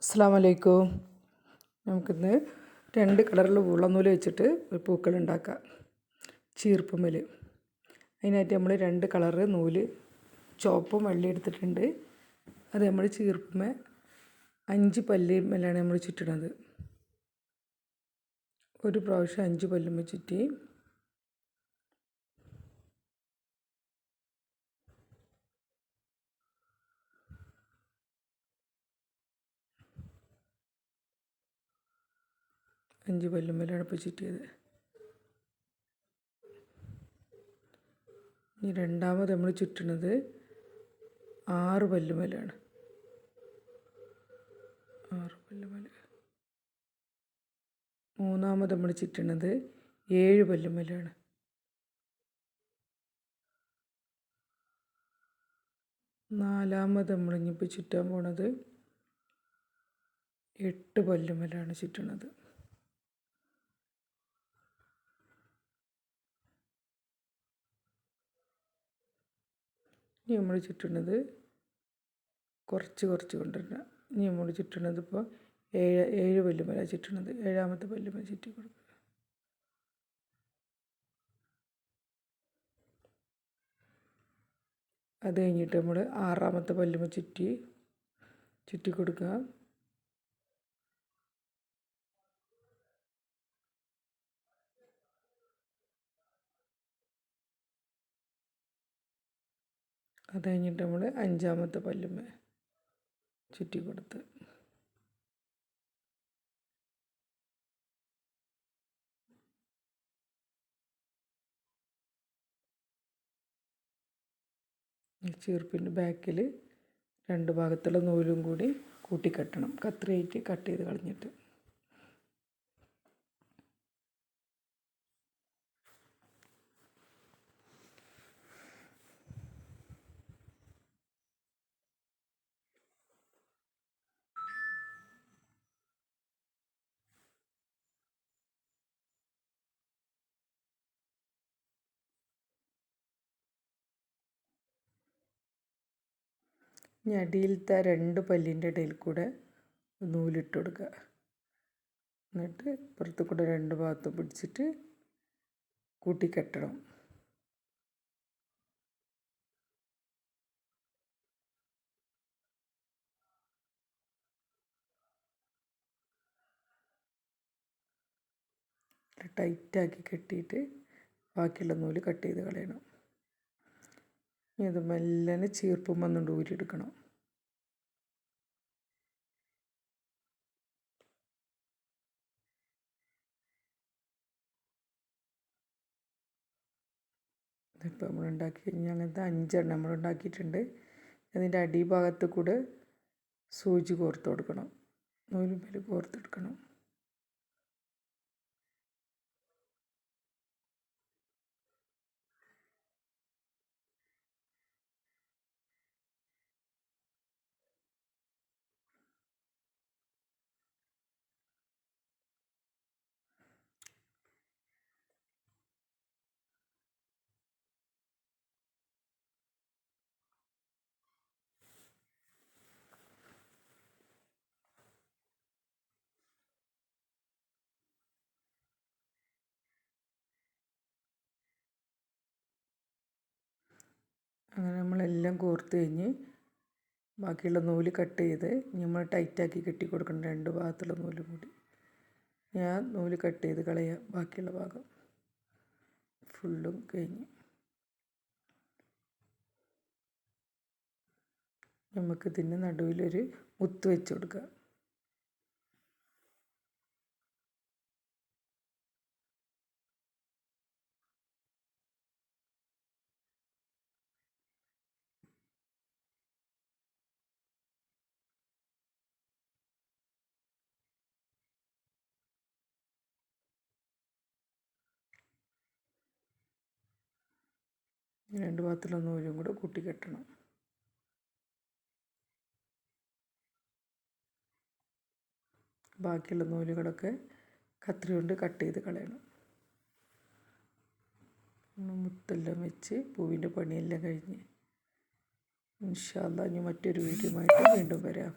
അസ്സലാമു അലൈക്കും. നമുക്കിന്ന് 2 കളറിൽ വൂളൻ നൂല് വെച്ചിട്ട് ഒരു പൂക്കൾ ഉണ്ടാക്കാം. ചീർപ്പുമ്മൽ അതിനായിട്ട് നമ്മൾ 2 കളറ് നൂല് ചുവപ്പും വെള്ളയും എടുത്തിട്ടുണ്ട്. അത് നമ്മൾ ചീർപ്പുമ്മ 5 പല്ലുമ്മലാണ് നമ്മൾ ചുറ്റണത്. ഒരു പ്രാവശ്യം 5 പല്ലുമ്മ ചുറ്റി അഞ്ച് പല്ലുമ്മലാണ് ഇപ്പോൾ ചുറ്റിയത്. ഇനി രണ്ടാമത് നമ്മൾ ചുറ്റുന്നത് 6 പല്ലുമ്മലാണ്. 6 പല്ലുമ്മൽ. മൂന്നാമത് നമ്മൾ ചുറ്റുന്നത് 7 പല്ലുമ്മലാണ്. നാലാമത് നമ്മൾ ഇനിയിപ്പോൾ ചുറ്റാൻ പോണത് 8 പല്ലുമ്മലാണ് ചുറ്റണത്. ഇനി നമ്മൾ ചുറ്റുന്നത് കുറച്ച് കൊണ്ടുവരണം. ഇനി നമ്മൾ ചുറ്റുന്നത് ഇപ്പോൾ 7 പല്ലുമ്മലാണ് ചുറ്റുന്നത്. 7ാമത്തെ പല്ലുമ്മ ചുറ്റി കൊടുക്കുക. അത് കഴിഞ്ഞിട്ട് നമ്മൾ 6ാമത്തെ പല്ലുമ്മ ചുറ്റി കൊടുക്കുക. അത് കഴിഞ്ഞിട്ട് നമ്മൾ 5ാമത്തെ പല്ലുമ്മ ചുറ്റി കൊടുത്ത് ചീർപ്പിൻ്റെ ബാക്കിൽ 2 ഭാഗത്തുള്ള നൂലും കൂടി കൂട്ടിക്കെട്ടണം. കത്രിയായിട്ട് കട്ട് ചെയ്ത് കളഞ്ഞിട്ട് ഇനി അടിയിലത്തെ 2 പല്ലിൻ്റെ ഇടയിൽ കൂടെ നൂലിട്ട് കൊടുക്കുക. എന്നിട്ട് പുറത്ത് കൂടെ 2 ഭാഗത്തും പിടിച്ചിട്ട് കൂട്ടിക്കെട്ടണം. ടൈറ്റാക്കി കെട്ടിയിട്ട് ബാക്കിയുള്ള നൂല് കട്ട് ചെയ്ത് കളയണം. ഇനി അത് മെല്ലനെ ചീർപ്പും വന്നുകൊണ്ട് ഊരിയെടുക്കണം. ഇതിപ്പോൾ നമ്മൾ ഉണ്ടാക്കി കഴിഞ്ഞാൽ അങ്ങനത്തെ 5 നമ്മൾ ഉണ്ടാക്കിയിട്ടുണ്ട്. അതിൻ്റെ അടിഭാഗത്ത് കൂടെ സൂചി കോർത്ത് കൊടുക്കണം. നൂലുമ്മേൽ കോർത്തെടുക്കണം. അങ്ങനെ നമ്മളെല്ലാം കോർത്ത് കഴിഞ്ഞ് ബാക്കിയുള്ള നൂല് കട്ട് ചെയ്ത് നമ്മൾ ടൈറ്റാക്കി കെട്ടി കൊടുക്കണം. 2 ഭാഗത്തുള്ള നൂലും കൂടി ഞാൻ നൂല് കട്ട് ചെയ്ത് കളയാം. ബാക്കിയുള്ള ഭാഗം ഫുള്ളും കഴിഞ്ഞ് നമുക്കിതിന് നടുവിലൊരു മുത്ത് വെച്ച് കൊടുക്കുക. രണ്ട് ഭാഗത്തുള്ള നൂലും കൂടെ കൂട്ടിക്കെട്ടണം. ബാക്കിയുള്ള നൂലുകളൊക്കെ കത്രി കൊണ്ട് കട്ട് ചെയ്ത് കളയണം. മുത്തെല്ലാം വെച്ച് പൂവിൻ്റെ പണിയെല്ലാം കഴിഞ്ഞ് ഇൻഷാ അല്ലാഹ് ഇനി മറ്റൊരു വീഡിയോയുമായിട്ട് വീണ്ടും വരാം.